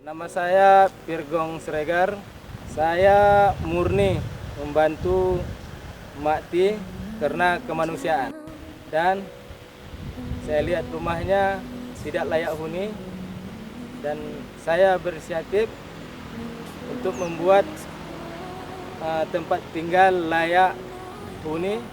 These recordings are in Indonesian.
Nama saya Pirgong Sregar. Saya murni membantu Makti karena kemanusiaan. Dan saya lihat rumahnya tidak layak huni. Dan saya berinisiatif untuk membuat tempat tinggal layak huni.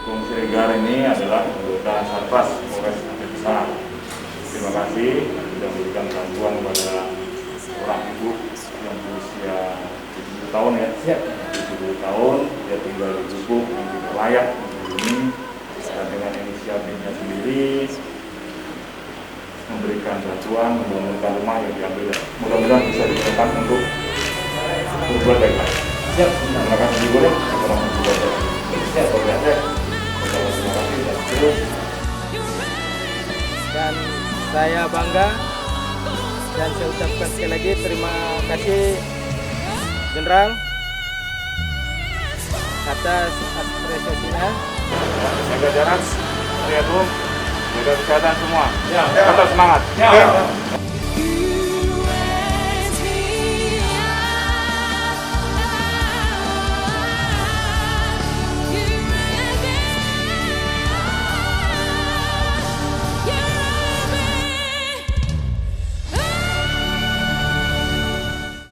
Pirgong Sregar ini adalah anggota Satpas Polres Aceh Besar. Terima kasih sudah memberikan bantuan kepada seorang ibu yang berusia 70 tahun ya. 70 tahun, dia tinggal di gubuk yang tidak layak untuk ini. Dan dengan inisiatifnya sendiri memberikan bantuan, membangunkan rumah yang diambil. Mudah-mudahan bisa digunakan untuk berbuat baik. Siap. Terima kasih juga ya. Siap, terima kasih. Dan saya bangga dan saya ucapkan sekali lagi terima kasih Jenderal atas apresiasinya. Jaga jarak, hati-hati, jaga kesehatan semua. Tetap semangat.